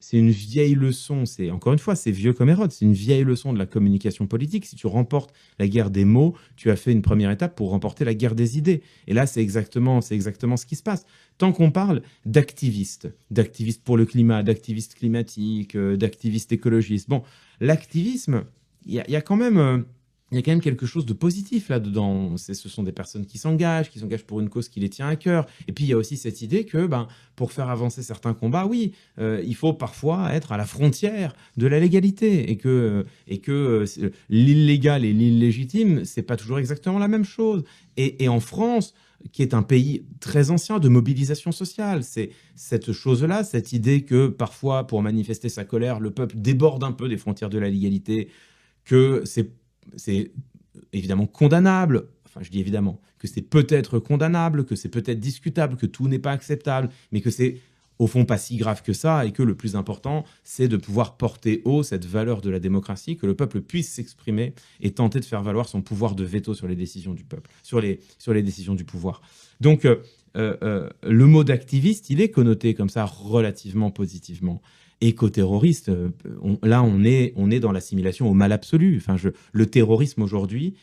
C'est une vieille leçon, c'est encore une fois, c'est vieux comme Hérode, c'est une vieille leçon de la communication politique. Si tu remportes la guerre des mots, tu as fait une première étape pour remporter la guerre des idées. Et là, c'est exactement ce qui se passe. Tant qu'on parle d'activistes pour le climat, d'activistes climatiques, d'activistes écologistes, bon, l'activisme, il y a quand même... il y a quand même quelque chose de positif là-dedans. Ce sont des personnes qui s'engagent pour une cause qui les tient à cœur. Et puis il y a aussi cette idée que pour faire avancer certains combats, oui, il faut parfois être à la frontière de la légalité et que l'illégal et l'illégitime, c'est pas toujours exactement la même chose. Et en France, qui est un pays très ancien de mobilisation sociale, c'est cette chose-là, cette idée que parfois, pour manifester sa colère, le peuple déborde un peu des frontières de la légalité, que c'est évidemment condamnable, enfin je dis évidemment, que c'est peut-être condamnable, que c'est peut-être discutable, que tout n'est pas acceptable, mais que c'est au fond pas si grave que ça, et que le plus important, c'est de pouvoir porter haut cette valeur de la démocratie, que le peuple puisse s'exprimer et tenter de faire valoir son pouvoir de veto sur les décisions du peuple, sur les décisions du pouvoir. Donc le mot d'activiste, il est connoté comme ça relativement positivement. Éco-terroriste, là on est dans l'assimilation au mal absolu. Enfin, le terrorisme aujourd'hui,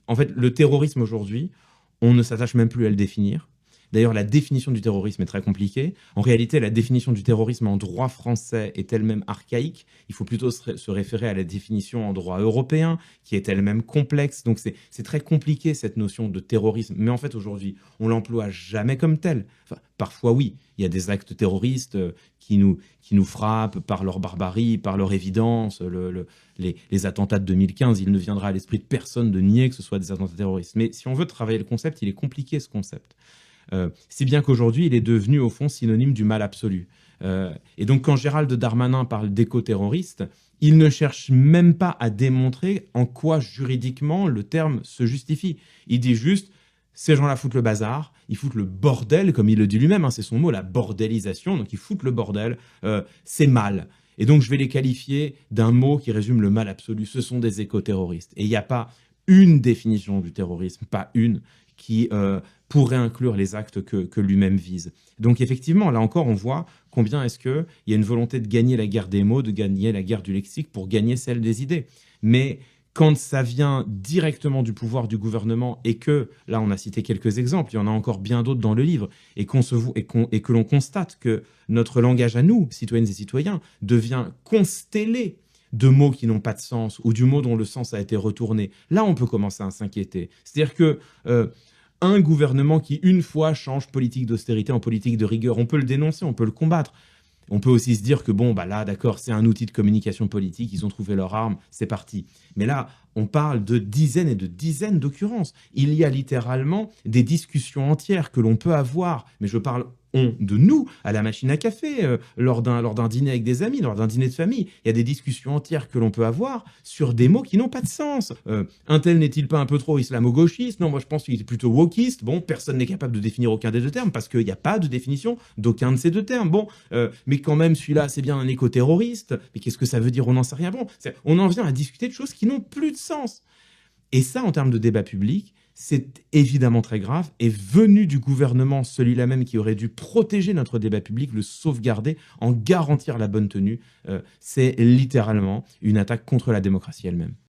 en fait le terrorisme aujourd'hui, on ne s'attache même plus à le définir. D'ailleurs, la définition du terrorisme est très compliquée. En réalité, la définition du terrorisme en droit français est elle-même archaïque. Il faut plutôt se référer à la définition en droit européen, qui est elle-même complexe. Donc c'est très compliqué cette notion de terrorisme. Mais en fait, aujourd'hui, on l'emploie jamais comme tel. Enfin, parfois, oui, il y a des actes terroristes qui nous frappent par leur barbarie, par leur évidence. Les attentats de 2015, il ne viendra à l'esprit de personne de nier que ce soit des attentats terroristes. Mais si on veut travailler le concept, il est compliqué ce concept. Si bien qu'aujourd'hui, il est devenu au fond synonyme du mal absolu. Et donc quand Gérald Darmanin parle d'éco-terroriste, il ne cherche même pas à démontrer en quoi juridiquement le terme se justifie. Il dit juste, ces gens-là foutent le bazar, ils foutent le bordel, comme il le dit lui-même, hein, c'est son mot, la bordélisation, donc ils foutent le bordel, c'est mal. Et donc je vais les qualifier d'un mot qui résume le mal absolu, ce sont des éco-terroristes. Et il n'y a pas une définition du terrorisme, pas une, qui pourrait inclure les actes que lui-même vise. Donc effectivement, là encore, on voit combien est-ce qu'il y a une volonté de gagner la guerre des mots, de gagner la guerre du lexique pour gagner celle des idées. Mais quand ça vient directement du pouvoir du gouvernement et que, là on a cité quelques exemples, il y en a encore bien d'autres dans le livre, et que l'on constate que notre langage à nous, citoyennes et citoyens, devient constellé de mots qui n'ont pas de sens ou du mot dont le sens a été retourné, là on peut commencer à s'inquiéter. C'est-à-dire que un gouvernement qui, une fois, change politique d'austérité en politique de rigueur, on peut le dénoncer, on peut le combattre. On peut aussi se dire que bon, là, d'accord, c'est un outil de communication politique, ils ont trouvé leur arme, c'est parti. Mais là, on parle de dizaines et de dizaines d'occurrences. Il y a littéralement des discussions entières que l'on peut avoir, mais je parle de nous, à la machine à café, lors d'un dîner avec des amis, lors d'un dîner de famille. Il y a des discussions entières que l'on peut avoir sur des mots qui n'ont pas de sens. Un tel n'est-il pas un peu trop islamo-gauchiste? Non, moi je pense qu'il est plutôt wokiste. Bon, personne n'est capable de définir aucun des deux termes parce qu'il n'y a pas de définition d'aucun de ces deux termes. Bon, mais quand même, celui-là, c'est bien un éco-terroriste. Mais qu'est-ce que ça veut dire? On n'en sait rien. Bon, on en vient à discuter de choses qui n'ont plus de sens. Et ça, en termes de débat public, c'est évidemment très grave, et venu du gouvernement, celui-là même qui aurait dû protéger notre débat public, le sauvegarder, en garantir la bonne tenue, c'est littéralement une attaque contre la démocratie elle-même.